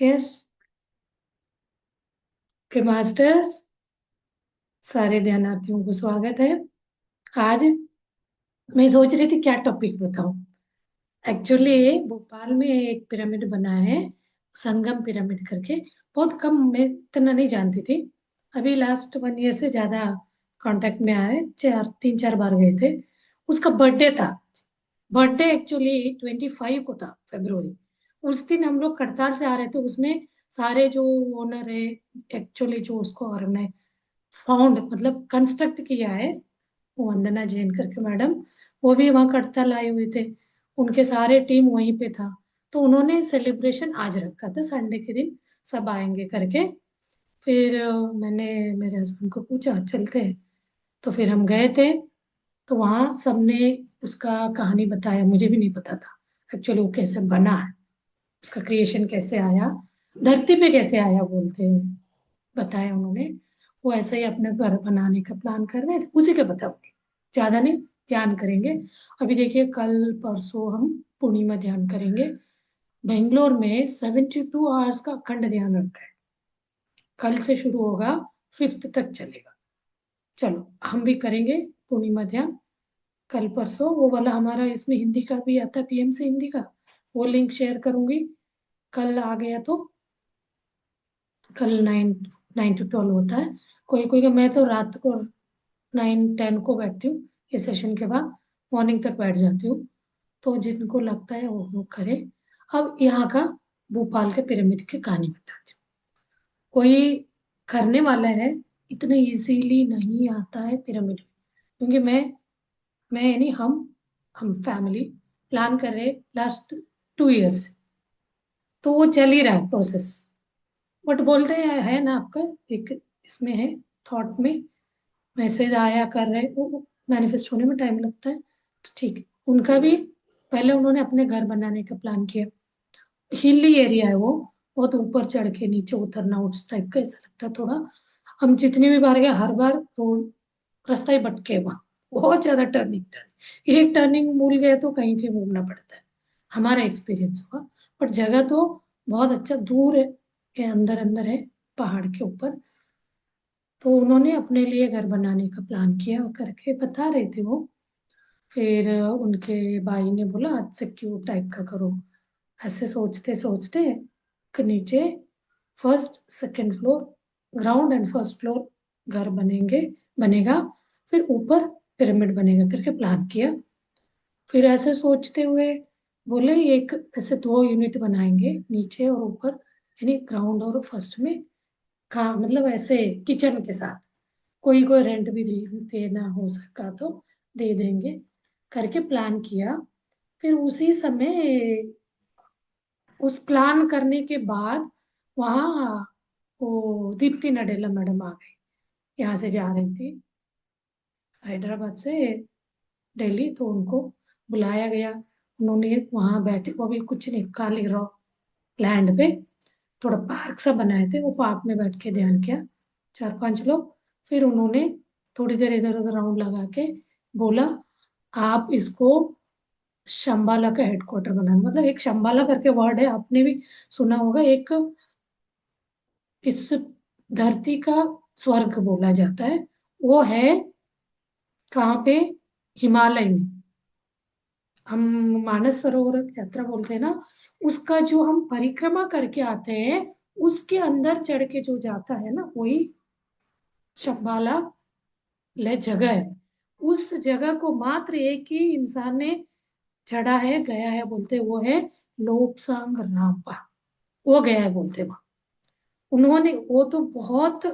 Yes के masters, सारे ध्यानार्थियों को स्वागत है। आज मैं सोच रही थी क्या टॉपिक बताऊं। एक्चुअली भोपाल में एक पिरामिड बना है, संगम पिरामिड करके। बहुत कम, मैं इतना नहीं जानती थी। अभी लास्ट 1 ईयर से ज्यादा कांटेक्ट में आए, 3-4 बार गए थे। उसका बर्थडे था। बर्थडे एक्चुअली 25 को था, फरवरी। उस दिन हम लोग करतार से आ रहे थे। उसमें सारे जो ओनर है, एक्चुअली जो उसको ऑर्गेनाइज फाउंड मतलब कंस्ट्रक्ट किया है, वो वंदना जैन करके मैडम, वो भी वहाँ कड़ताल आए हुए थे। उनके सारे टीम वहीं पे था। तो उन्होंने सेलिब्रेशन आज रखा था, संडे के दिन सब आएंगे करके। फिर मैंने मेरे हस्बैंड को पूछा चलते हैं। तो फिर हम गए थे। तो वहाँ सबने उसका कहानी बताया, मुझे भी नहीं पता था एक्चुअली वो कैसे बना है, उसका क्रिएशन कैसे आया, धरती पे कैसे आया बोलते हैं, बताया उन्होंने। वो ऐसे ही अपने घर बनाने का प्लान कर रहे थे, उसी के बताऊंगी, ज्यादा नहीं। ध्यान करेंगे। अभी देखिए, कल परसों हम पूर्णिमा ध्यान करेंगे। बेंगलोर में 72 आवर्स का अखंड ध्यान रखा है। कल से शुरू होगा, 5th तक चलेगा। चलो हम भी करेंगे पूर्णिमा ध्यान कल परसों। वो वाला हमारा इसमें हिंदी का भी आता है, पीएम से हिंदी का, वो लिंक शेयर करूंगी। कल आ गया तो कल 9 9 to 12 होता है। कोई कोई का, मैं तो रात को 9-10 को बैठती हूँ। ये सेशन के बाद मॉर्निंग तक बैठ जाती हूँ। तो जिनको लगता है वो लोग करें। अब यहाँ का भोपाल के पिरामिड की कहानी बताती हूँ। कोई करने वाला है, इतना इजीली नहीं आता है पिरामिड। क्योंकि मैं यानी हम फैमिली प्लान कर रहे लास्ट 2 ईयर्स। तो वो चल ही रहा है प्रोसेस। बट बोलते हैं है ना आपका एक, इसमें है, थॉट में मैसेज आया कर रहे, वो मैनिफेस्ट होने में टाइम लगता है। तो ठीक है, उनका भी पहले उन्होंने अपने घर बनाने का प्लान किया। हिली एरिया है वो, बहुत ऊपर चढ़ के नीचे उतरना, उस टाइप का ऐसा लगता है थोड़ा। हम जितनी भी बार गए, हर बार रोड रास्ता ही भटके वहाँ, बहुत ज्यादा टर्निंग टर्निंग, एक टर्निंग भूल गए तो कहीं के घूमना पड़ता है। हमारा एक्सपीरियंस हुआ। बट जगह तो बहुत अच्छा, दूर है, के अंदर अंदर है, पहाड़ के ऊपर। तो उन्होंने अपने लिए घर बनाने का प्लान किया करके बता रहे थे वो। फिर उनके भाई ने बोला आज से क्यूट टाइप का करो। ऐसे सोचते सोचते के नीचे first second floor, ground and first floor घर बनेंगे, बनेगा। फिर ऊपर पिरामिड बनेगा करके प्लान किया। फिर ऐसे सोचते हुए बोले एक ऐसे 2 यूनिट बनाएंगे, नीचे और ऊपर, यानी ग्राउंड और फर्स्ट में। हाँ मतलब ऐसे किचन के साथ। कोई कोई रेंट भी देना हो सका तो दे देंगे करके प्लान किया। फिर उसी समय उस प्लान करने के बाद वहाँ वो दीप्ति नडेला मैडम आ गई। यहाँ से जा रही थी हैदराबाद से दिल्ली, तो उनको बुलाया गया। उन्होंने वहाँ बैठे, वो भी कुछ नहीं, खाली रॉ लैंड पे थोड़ा पार्क सा बनाए थे, वो पार्क में बैठ के ध्यान किया 4-5 लोग। फिर उन्होंने थोड़ी देर इधर उधर राउंड लगा के बोला आप इसको शंबाला का हेडक्वार्टर बनाना। मतलब एक शंबाला करके वर्ड है, आपने भी सुना होगा। एक इस धरती का स्वर्ग बोला जाता है। वो है कहाँ पे? हिमालय में। हम मानस सरोवर यात्रा बोलते हैं ना, उसका जो हम परिक्रमा करके आते हैं, उसके अंदर चढ़ के जो जाता है ना, वही शंबाला ले जगह है। उस जगह को मात्र एक ही इंसान ने चढ़ा है, गया है बोलते, वो है लोपसांग रामपा। वो गया है बोलते वहां। उन्होंने, वो तो बहुत,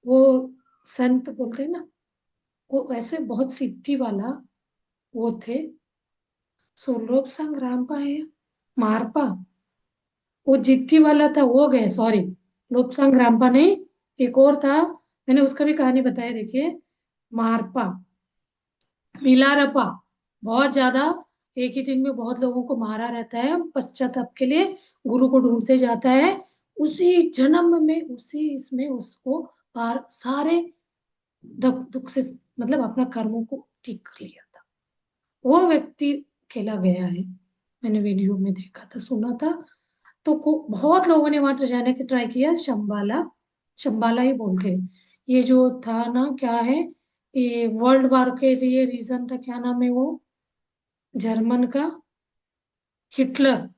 वो संत बोलते हैं ना, वो ऐसे बहुत सिद्धि वाला वो थे। सो लोपसांग रामपा है, मारपा, वो जिद्दी वाला था, वो गए, सॉरी। लोपसांग रामपा नहीं, एक और था, मैंने उसका भी कहानी बताया, देखिए। मारपा, मिलारपा, बहुत ज्यादा, एक ही दिन में बहुत लोगों को मारा रहता है पश्चाताप के लिए, गुरु को ढूंढते जाता है। उसी जन्म में, उसी इसमें उसको पार सारे दुख से, मतलब अपना कर्मों को ठीक कर लिया था। वो व्यक्ति अकेला गया है, मैंने वीडियो में देखा था, सुना था। तो बहुत लोगों ने वहां जाने की ट्राई किया, शंबाला, शंबाला ही बोलते हैं। ये जो था ना, क्या है, ये वर्ल्ड वार के लिए रीजन था, क्या नाम है वो, जर्मन का, हिटलर।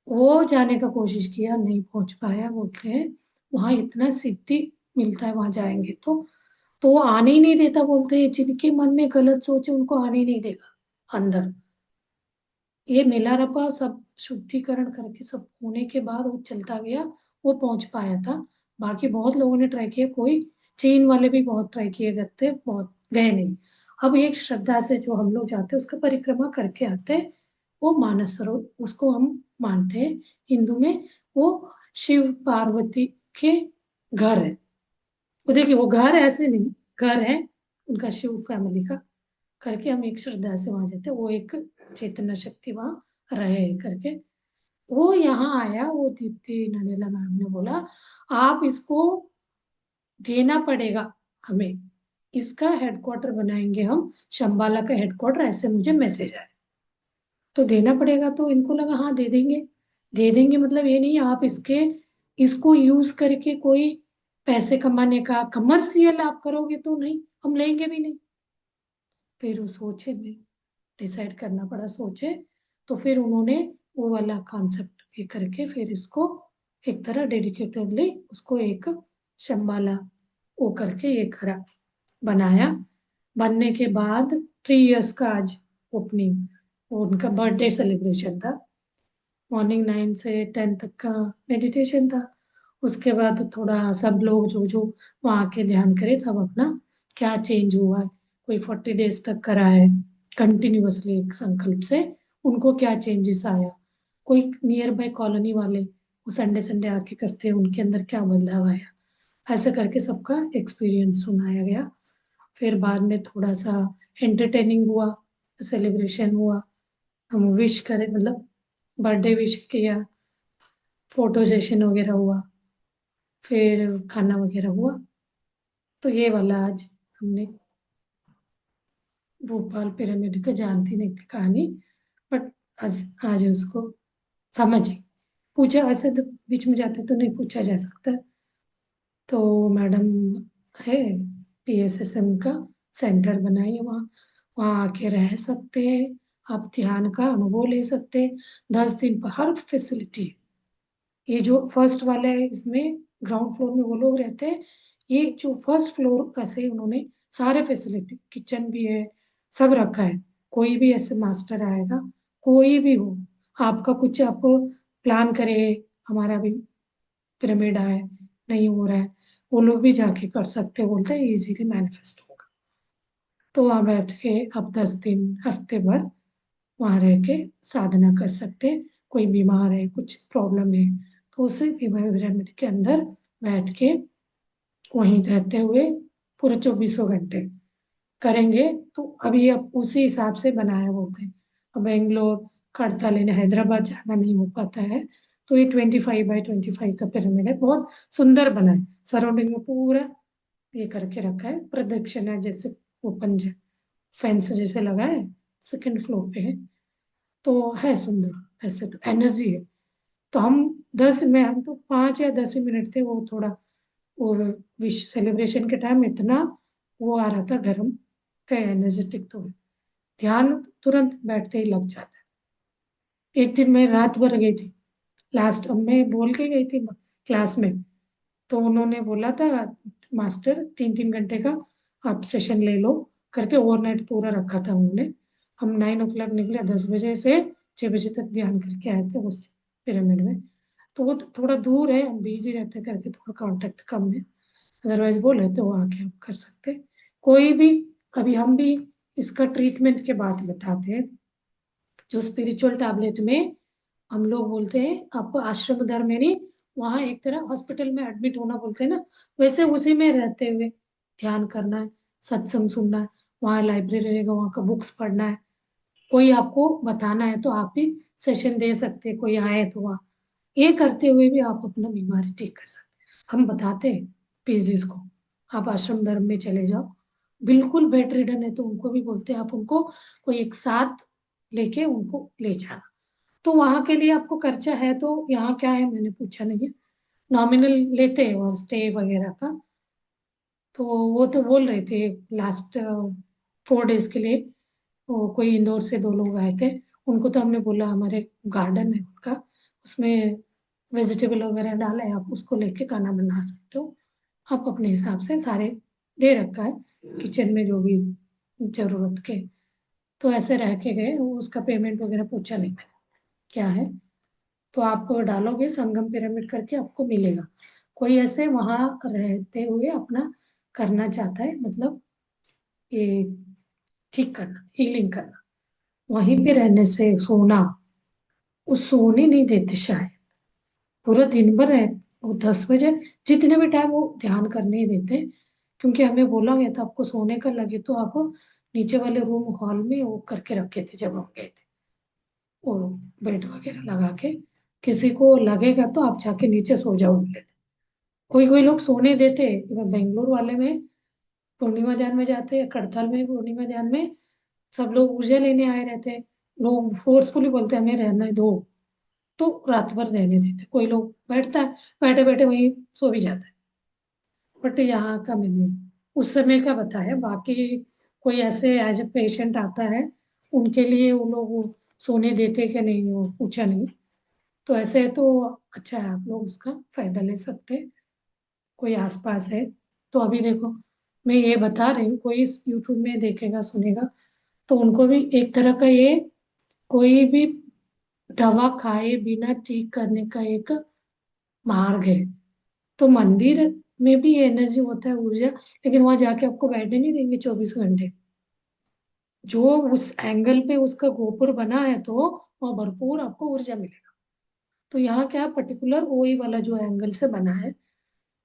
वो जाने का कोशिश किया, नहीं पहुंच पाया, बोलते हैं वहां इतना सिद्धि मिलता है, वहां जाएंगे तो वो आने ही नहीं देता, बोलते हैं जिनके मन में गलत सोच है उनको आने ही नहीं देगा अंदर। ये मिलारपा सब शुद्धिकरण करके सब होने के बाद वो चलता गया, वो पहुंच पाया था। बाकी बहुत लोगों ने ट्राई किया, कोई, चीन वाले भी बहुत ट्राई किए करते, बहुत गए नहीं। अब एक श्रद्धा से जो हम लोग जाते हैं उसका परिक्रमा करके आते हैं, वो मानस सरोवर, उसको हम मानते हैं हिंदू में। वो शिव पार्वती के घर है। वो देखिए, वो घर ऐसे नहीं, घर है उनका, शिव फैमिली का, करके हम एक श्रद्धा से वहां जाते हैं। वो एक चेतना शक्ति वहां रहे करके। वो यहाँ आया, वो दीप्ति नरेला मैम ने बोला आप इसको देना पड़ेगा हमें, इसका हेडक्वार्टर बनाएंगे हम, शंबाला का हेडक्वार्टर, ऐसे मुझे मैसेज आया, तो देना पड़ेगा। तो इनको लगा हाँ दे देंगे। दे देंगे मतलब ये नहीं आप इसको यूज करके कोई पैसे कमाने का कमर्शियल आप करोगे तो नहीं, हम लेंगे भी नहीं। फिर वो सोचे में डिसाइड करना पड़ा, सोचे। तो फिर उन्होंने वो वाला कॉन्सेप्ट ये करके फिर इसको एक तरह डेडिकेटेडली उसको एक शंबाला वो करके ये करा, बनाया। बनने के बाद 3 इयर्स का आज ओपनिंग, उनका बर्थडे सेलिब्रेशन था। मॉर्निंग 9 से 10 तक का मेडिटेशन था। उसके बाद थोड़ा सब लोग जो जो वहाँ आके ध्यान करे, सब अपना क्या चेंज हुआ है, कोई 40 डेज तक करा है कंटिन्यूअसली एक संकल्प से, उनको क्या चेंजेस आया। कोई नियर बाय कॉलोनी वाले वो संडे संडे आके करते हैं, उनके अंदर क्या बदलाव आया, ऐसे करके सबका एक्सपीरियंस सुनाया गया। फिर बाद में थोड़ा सा एंटरटेनिंग हुआ, सेलिब्रेशन हुआ, हम विश करें, मतलब बर्थडे विश किया, फोटो सेशन वगैरह हुआ, फिर खाना वगैरह हुआ। तो ये वाला आज हमने भोपाल पिरामिड का, जानती नहीं थी कहानी, बट आज आज उसको समझी। पूछा ऐसे तो बीच में जाते तो नहीं पूछा जा सकता। तो मैडम है, पीएसएसएम का सेंटर बनाई है वहाँ, वहाँ आके रह सकते हैं, आप ध्यान का अनुभव ले सकते हैं। 10 दिन पर हर फैसिलिटी है। ये जो फर्स्ट वाला है इसमें ग्राउंड फ्लोर में वो लोग रहते हैं। ये जो फर्स्ट फ्लोर कैसे उन्होंने सारे फैसिलिटी, किचन भी है, सब रखा है। कोई भी ऐसे मास्टर आएगा, कोई भी हो, आपका कुछ आप प्लान करे, हमारा भी पिरामिड आए, नहीं हो रहा है, वो लोग भी जाके कर सकते हैं, बोलते हैं इजीली मैनिफेस्ट होगा। तो वहाँ बैठ के अब 10 दिन हफ्ते भर वहाँ रह के साधना कर सकते हैं। कोई बीमार है, कुछ प्रॉब्लम है, तो उसे भी पिरामिड के अंदर बैठ के वहीं रहते हुए पूरे 24 घंटे करेंगे। तो अभी अब उसी हिसाब से बनाया बोलते हैं। अब बेंगलोर खड़ता लेने हैदराबाद जाना नहीं हो पाता है, तो ये 25 बाय 25 का पिरामिड है, बहुत सुंदर बना है। सराउंडिंग में पूरा ये करके रखा है, प्रदक्षिणा जैसे ओपन फेंस जैसे लगा है, सेकंड फ्लोर पे है, तो है सुंदर। ऐसे तो एनर्जी है। तो हम तो 5 या 10 ही मिनट थे, वो थोड़ा वो विश सेलिब्रेशन के टाइम इतना वो आ रहा था गर्म है, एनर्जेटिक तो है, ध्यान तुरंत बैठते ही लग जाता है। एक दिन मैं रात भर गई थी, लास्ट अब मैं बोल के गई थी क्लास में, तो उन्होंने बोला था मास्टर 3 3 घंटे का आप सेशन ले लो करके, ओवरनाइट पूरा रखा था उन्होंने। हम 9 o'clock निकले, 10 बजे से 6 बजे तक ध्यान करके आए थे उस पिरामिड में। तो वो थोड़ा दूर है, हम बिजी रहते करके थोड़ा कांटेक्ट कम है, अदरवाइज बोले तो वो आके आप कर सकते। कोई भी, अभी हम भी इसका ट्रीटमेंट के बाद बताते हैं। जो स्पिरिचुअल टैबलेट में हम लोग बोलते हैं आपको आश्रम धर्म यानी वहाँ एक तरह हॉस्पिटल में एडमिट होना बोलते हैं ना, वैसे उसी में रहते हुए ध्यान करना है, सत्संग सुनना है, वहाँ लाइब्रेरी रहेगा, वहाँ का बुक्स पढ़ना है। कोई आपको बताना है तो आप भी सेशन दे सकते हैं, कोई आए तो वहाँ ये करते हुए भी आप अपना बीमारी ठीक कर सकते हैं। हम बताते हैं पीजीज को, आप आश्रम धर्म में चले जाओ, बिल्कुल बेड रिडन है तो उनको भी बोलते हैं आप उनको कोई एक साथ लेके उनको ले जाना। तो वहां के लिए आपको खर्चा है, तो यहाँ क्या है मैंने पूछा नहीं है। नॉमिनल लेते हैं और स्टे वगैरह का। तो वो तो बोल रहे थे लास्ट 4 डेज के लिए, वो कोई इंदौर से 2 लोग आए थे। उनको तो हमने बोला हमारे गार्डन है उनका, उसमें वेजिटेबल वगैरह डाला है, आप उसको लेके खाना बना सकते हो। आप अपने हिसाब से सारे दे रखा है किचन में जो भी जरूरत के। तो ऐसे रह के गए, उसका पेमेंट वगैरह पूछा नहीं मैंने क्या है। तो आप डालोगे संगम पिरामिड करके आपको मिलेगा। कोई ऐसे वहां रहते हुए अपना करना चाहता है, मतलब ये ठीक करना, हीलिंग करना, वहीं पे रहने से सोना, वो सोने नहीं देते शायद, पूरा दिन भर है। वो 10 बजे जितने भी टाइम वो ध्यान करने ही देते हैं। क्योंकि हमें बोला गया था आपको सोने का लगे तो आप नीचे वाले रूम हॉल में वो करके रखे थे जब हम गए थे, वो बेड वगैरह लगा के। किसी को लगेगा तो आप जाके नीचे सो जाओ बोले थे। कोई कोई लोग सोने देते, बेंगलोर वाले में पूर्णिमा ध्यान में जाते हैं, करताल में पूर्णिमा ध्यान में सब लोग ऊर्जा लेने आए रहते हैं। लोग फोर्सफुली बोलते हैं हमें रहने दो, तो रात भर रहने देते। कोई लोग बैठता है, बैठे बैठे वहीं सो भी जाता है। बट यहाँ का मैंने उस समय का बताया, बाकी कोई ऐसे एज ए पेशेंट आता है उनके लिए वो लोग सोने देते कि नहीं वो पूछा नहीं। तो ऐसे है तो अच्छा है, आप लोग उसका फायदा ले सकते हैं। कोई आसपास है तो अभी देखो, मैं ये बता रही हूँ, कोई यूट्यूब में देखेगा सुनेगा तो उनको भी एक तरह का ये, कोई भी दवा खाए बिना ठीक करने का एक मार्ग है। तो मंदिर में भी ये एनर्जी होता है, ऊर्जा, लेकिन वहां जाके आपको बैठने नहीं देंगे 24 घंटे। जो उस एंगल पे उसका गोपुर बना है तो वहाँ भरपूर आपको ऊर्जा मिलेगा। तो यहाँ क्या पर्टिकुलर वही वाला जो एंगल से बना है,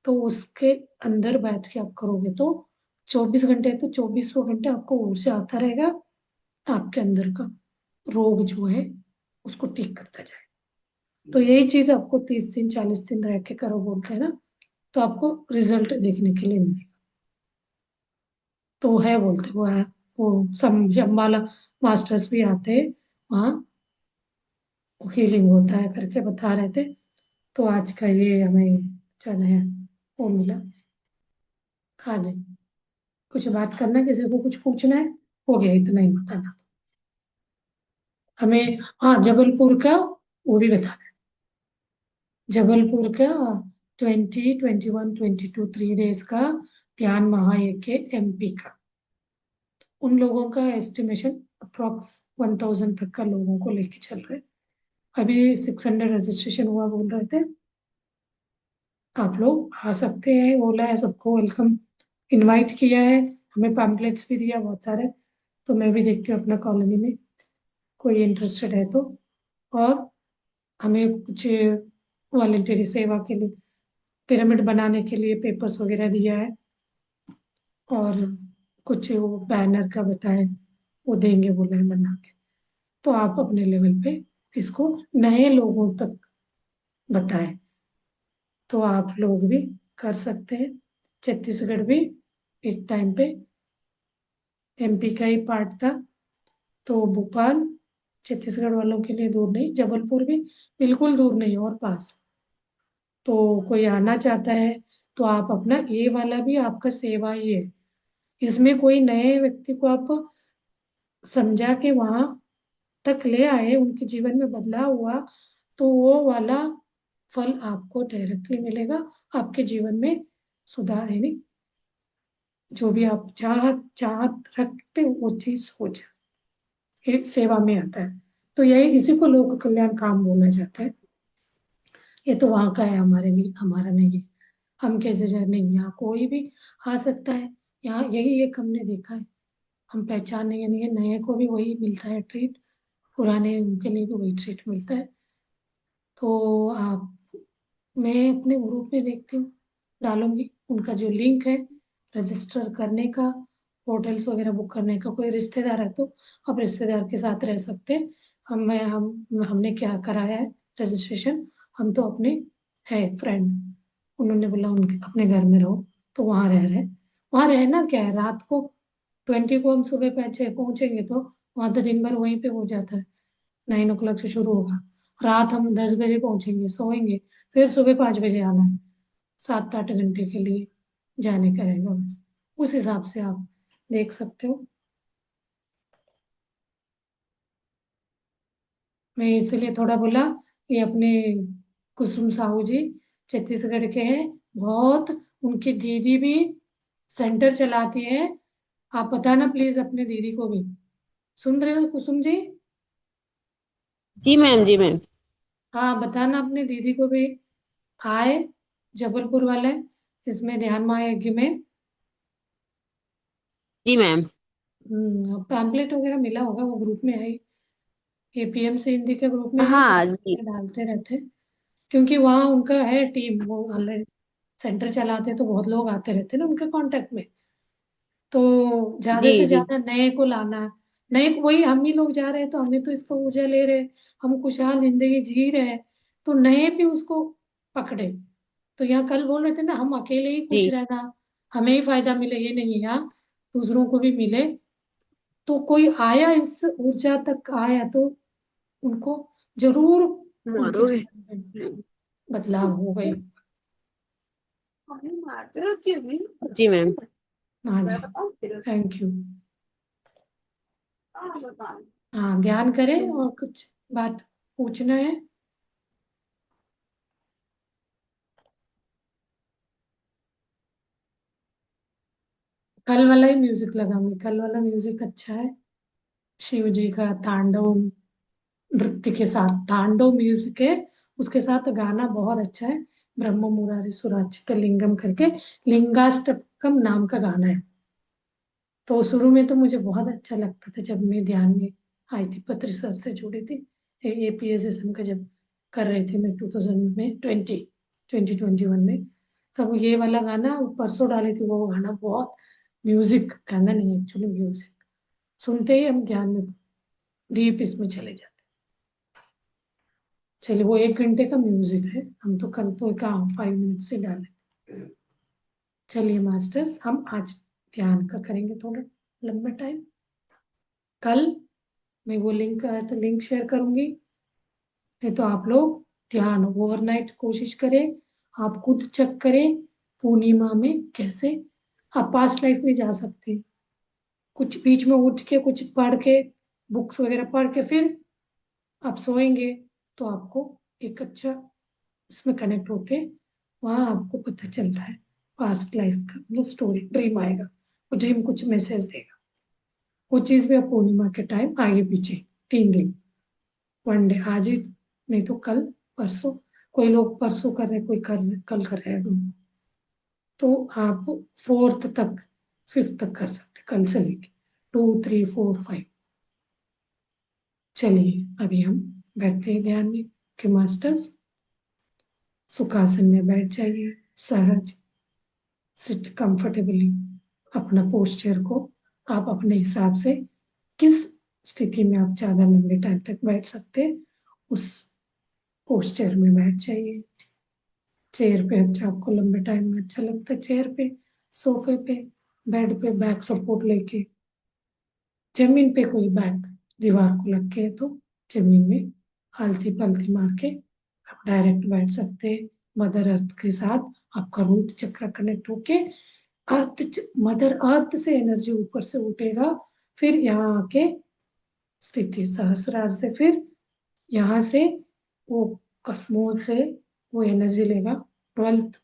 तो उसके अंदर बैठ के आप करोगे तो 24 घंटे, तो 24 घंटे आपको ऊर्जा आता रहेगा। आपके अंदर का रोग जो है उसको ठीक करता जाए। तो यही चीज आपको 30 दिन 40 दिन रह के करो बोलते हैं ना, तो आपको रिजल्ट देखने के लिए मिलेगा। तो है बोलते वो है, वो शंबाला मास्टर्स भी आते हैं वहाँ, हीलिंग होता है करके बता रहे थे। तो आज का ये हमें जो है वो मिला। हाँ जी, कुछ बात करना है, किसी को कुछ पूछना है? हो गया, इतना ही बताना हमें। हाँ, जबलपुर का वो भी बताना है। जबलपुर का 20, 21, 22 3 डेज का ध्यान महायज्ञ एमपी का, उन लोगों का एस्टिमेशन अप्रोक्स 1000 तक का लोगों को लेके चल रहे। अभी 600 रजिस्ट्रेशन हुआ बोल रहे थे। आप लोग आ सकते हैं, बोला है सबको वेलकम, इनवाइट किया है। हमें पैम्पलेट्स भी दिया बहुत सारे। तो मैं भी देखती हूँ अपना कॉलोनी में कोई इंटरेस्टेड है तो। और हमें कुछ वॉलेंटरी सेवा के लिए, पिरामिड बनाने के लिए पेपर्स वगैरह दिया है। और कुछ वो बैनर का बताए, वो देंगे बोला है बना के। तो आप अपने लेवल पे इसको नए लोगों तक बताएं, तो आप लोग भी कर सकते हैं। छत्तीसगढ़ भी एक टाइम पे एमपी का ही पार्ट था। तो भोपाल छत्तीसगढ़ वालों के लिए दूर नहीं, जबलपुर भी बिल्कुल दूर नहीं और पास। तो कोई आना चाहता है तो आप अपना ये वाला भी आपका सेवा ही है। इसमें कोई नए व्यक्ति को आप समझा के वहां तक ले आए, उनके जीवन में बदलाव हुआ, तो वो वाला फल आपको डायरेक्टली मिलेगा। आपके जीवन में सुधार, यानी जो भी आप चाह रखते हो वो चीज हो जाए, ये सेवा में आता है। तो यही, इसी को लोक कल्याण काम बोला जाता है। ये तो वहां का है, हमारे लिए हमारा नहीं है। हम कैसे जाए, नहीं यहाँ कोई भी आ सकता है। यहाँ यही एक हमने देखा है, हम पहचान नहीं है, नए को भी वही मिलता है ट्रीट, पुराने उनके लिए भी वही ट्रीट मिलता है। तो आप, मैं अपने ग्रुप में देखती हूँ, डालूंगी उनका जो लिंक है रजिस्टर करने का, होटल्स वगैरह बुक करने का। कोई रिश्तेदार है तो आप रिश्तेदार के साथ रह सकते हैं। हमने क्या कराया है रजिस्ट्रेशन, हम तो अपने है फ्रेंड, उन्होंने बोला उनके अपने घर में रहो, तो वहाँ रह रहे। वहाँ रहना क्या है, रात को 20 को हम सुबह पहुंचेंगे तो वहाँ तो दिन भर वहीं पे हो जाता है। 9 o'clock से शुरू होगा। रात हम 10 बजे पहुंचेंगे, सोएंगे, फिर सुबह 5 बजे आना है। 7-8 घंटे के लिए जाने का रहेगा बस। उस हिसाब से आप देख सकते हो। मैं इसलिए थोड़ा बोला कि अपने कुसुम साहू जी छत्तीसगढ़ के हैं बहुत। उनकी दीदी भी सेंटर चलाती है। आप बताना प्लीज अपने दीदी को भी। सुन रहे हो कुसुम जी? जी मैम, जी मैम। हाँ, बताना अपने दीदी को भी आए, जबलपुर वाले, इसमें ध्यान महायज्ञ में। जी मैम। पैम्पलेट वगैरह मिला होगा, वो ग्रुप में आई, एपीएमसी हिंदी के ग्रुप में भी हाँ जी। सब डालते रहते हैं। क्योंकि वहाँ उनका है टीम, वो ऑलरेडी सेंटर चलाते हैं, तो बहुत लोग आते रहते हैं ना उनके कांटेक्ट में। तो ज्यादा जी से जी। ज्यादा नए को लाना है। नए वही हम ही लोग जा रहे हैं, तो हमें तो इसका ऊर्जा ले रहे हैं, हम खुशहाल जिंदगी जी रहे हैं, तो नए भी उसको पकड़े। तो यहाँ कल बोल रहे थे ना, हम अकेले ही खुश जी। रहना, हमें ही फायदा मिले, ये नहीं है यहाँ दूसरों को भी मिले। तो कोई आया इस ऊर्जा तक आया तो उनको जरूर उनके मारोगे? जीवन में बदलाव हो गए। जी मैम। हाँ जी, थैंक यू। हाँ, ध्यान करें। और कुछ बात पूछना है? कल वाला ही म्यूजिक लगाऊंगी, कल वाला म्यूजिक अच्छा है। शिव जी का तांडव नृत्य के साथ, तांडव म्यूजिक है, उसके साथ गाना बहुत अच्छा है। ब्रह्म मुरारी सुराचित लिंगम करके लिंगाष्टकम नाम का गाना है। तो शुरू में तो मुझे बहुत अच्छा लगता था जब मैं ध्यान में आई थी, पत्र सर से जुड़ी थी, एपीएसएसएम का जब कर रही थी मैं 2000 में, 2021 में। तब ये वाला गाना परसों डाली थी, वो गाना बहुत, म्यूजिक गाना नहीं एक्चुअली म्यूजिक, सुनते ही हम ध्यान में डीप इसमें चले जाते। चलिए, वो 1 घंटे का म्यूजिक है, हम तो कल तो एक 5 मिनट से डाले। चलिए मास्टर्स, हम आज ध्यान का करेंगे थोड़ा लंबा टाइम। कल मैं वो लिंक आया तो लिंक शेयर करूंगी, नहीं तो आप लोग ध्यान ओवरनाइट कोशिश करें। आप खुद चेक करें पूर्णिमा में कैसे आप पास्ट लाइफ में जा सकते हैं। कुछ बीच में उठ के कुछ पढ़ के, बुक्स वगैरह पढ़ के फिर आप सोएंगे, तो आपको एक अच्छा इसमें कनेक्ट होके वहाँ आपको पता चलता है पास्ट लाइफ का, मतलब स्टोरी, ड्रीम आएगा, वो ड्रीम कुछ मैसेज देगा। वो चीज़ भी आप पूर्णिमा के टाइम आगे पीछे 3 दिन, 1 डे, आज ही नहीं तो कल, परसों, कोई लोग परसों कर रहे, कोई कर कल कर रहे हैं, तो आप 4th तक, 5th तक कर सकते, कल से लेके 2, 3, 4, 5। चलिए अभी हम बैठते हैं ध्यान में कि मास्टर्स सुखासन में बैठ जाइए, सहज, सिट कंफर्टेबली। अपना पोस्चर को आप अपने हिसाब से, किस स्थिति में आप ज्यादा लंबे टाइम तक बैठ सकते हैं, उस पोस्चर में बैठ जाइए। चेयर पे अच्छा, आपको लंबे टाइम में अच्छा लगता है चेयर पे, सोफे पे, बेड पे बैक सपोर्ट लेके, जमीन पे कोई बैक दीवार को लग के है तो जमीन में हल्ती पलती मार के आप डायरेक्ट बैठ सकते हैं। मदर अर्थ के साथ आपका रूट चक्र कनेक्ट होके मदर अर्थ से एनर्जी ऊपर से उठेगा, फिर यहाँ आके स्थिति सहस्रार से, फिर यहाँ से वो कसमोल से वो एनर्जी लेगा 12th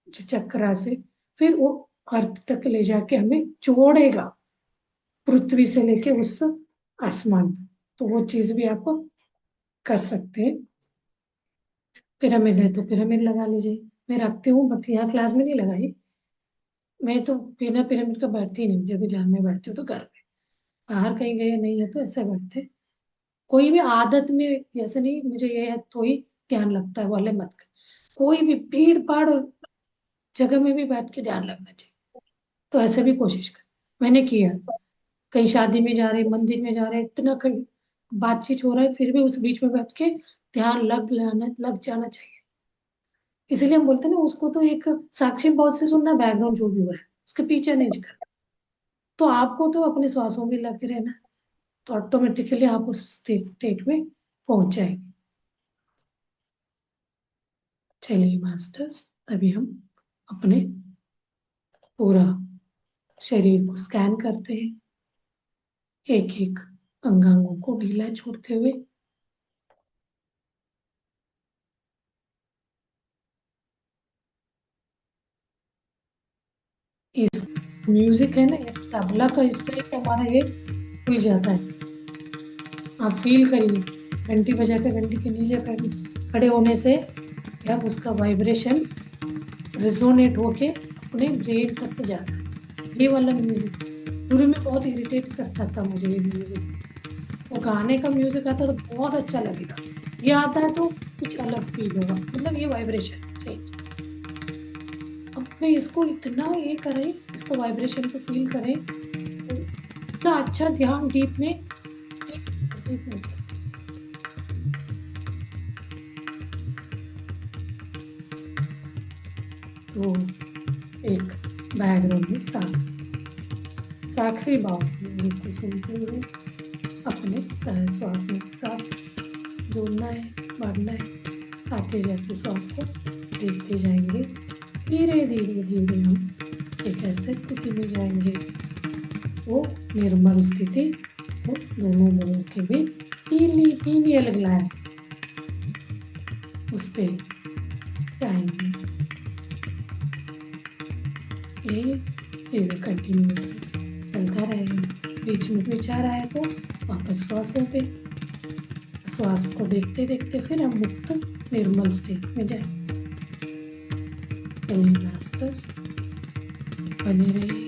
जो चक्रा से, फिर वो अर्थ तक ले जाके हमें जोड़ेगा, पृथ्वी से लेके उस आसमान तक। तो वो चीज भी आप कर सकते हैं। पिरामिड है तो पिरामिड लगा लीजिए, मैं रखती हूँ बट यहाँ क्लास में नहीं लगाई। मैं तो बिना पिरामिड का बैठती ही नहीं, जब भी ध्यान में बैठती हूँ तो घर में, बाहर कहीं गए नहीं है तो ऐसे बैठते। कोई भी आदत में ऐसे नहीं मुझे ये है तो ही ध्यान लगता है वाले मत कर। कोई भी भीड़ भाड़ जगह में भी बैठ के ध्यान लगना चाहिए, तो ऐसे भी कोशिश कर। मैंने किया, कहीं शादी में जा रहे, मंदिर में जा रहे, इतना कहीं बातचीत हो रहा है, फिर भी उस बीच में बैठ के ध्यान लग जाना चाहिए। इसीलिए हम बोलते हैं ना, उसको तो एक साक्षी भाव से सुनना, बैकग्राउंड जो भी हो रहा है उसके पीछे नहीं करना। तो आपको तो अपने श्वासों में लगे रहना, तो ऑटोमेटिकली आप उस स्टेट में पहुंच जाएंगे। चलिए मास्टर्स, अभी हम अपने पूरा शरीर को स्कैन करते हैं, एक एक अंगांगों को ढीला छोड़ते हुए। इस म्यूजिक है ना, ये तबला का हिस्सा ही हमारा ये खुल जाता है। आप फील करिए, घंटी बजा के घंटी के नीचे खड़े होने से या उसका वाइब्रेशन रिजोनेट होके अपने ब्रेन तक जाता है। ये वाला म्यूजिक शुरू में बहुत इरिटेट करता था मुझे, ये म्यूजिक। वो गाने का म्यूजिक आता तो बहुत अच्छा लगेगा, ये आता है तो कुछ अलग फील होगा, मतलब ये वाइब्रेशन चेंज। अब फिर इसको इतना ये करें, इसको वाइब्रेशन को फील करें तो इतना अच्छा ध्यान डीप में चलता है। तो एक बैकग्राउंड में साक्षी भाव से म्यूजिक को सुनते हुए अपने सहज श्वास में साथ जोड़ना है, बढ़ना है। आते जाते श्वास को देखते जाएंगे। धीरे धीरे धीरे हम एक ऐसे स्थिति में जाएंगे, वो निर्मल स्थिति, तो दोनों लोगों के बीच पीली पीली अलग लाया उस पे जाएंगे। ये चीजें कंटिन्यूसली चलता रहेगा। बीच में विचार आए तो वापस श्वासों पे, श्वास को देखते देखते फिर हम मुक्त निर्मल स्टेट में जाएंगे। मास्टर्स बने रहिए।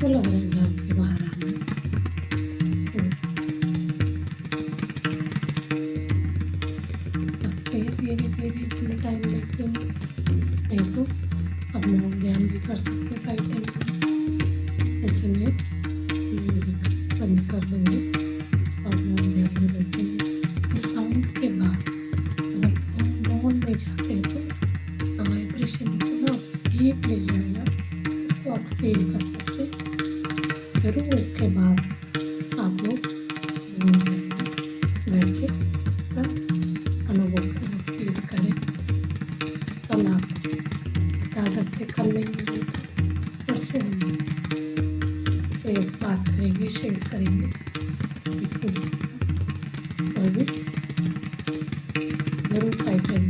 आपको लग रहा है ध्यान से बाहर आना है? सकते हैं धीरे धीरे अपना टाइम लेते हुए, नहीं तो अब मौन ध्यान भी कर सकते हैं 5-10 मिनट। ऐसे में म्यूजिक बंद कर देंगे और मौन ध्यान में बैठेंगे। इस साउंड के बाद अगर मौन में जाते हैं तो वाइब्रेशन इतना डीप ले जाएगा, इसको आप फील कर सकते हैं। जरूर इसके बाद आप लोग मौन ध्यान में बैठ के अनुभव करना फील करें। कल आप बता सकते, कल नहीं होंगे तो परसों होंगे तो एक बात करेंगे, शेयर करेंगे और भी जरूर 5-10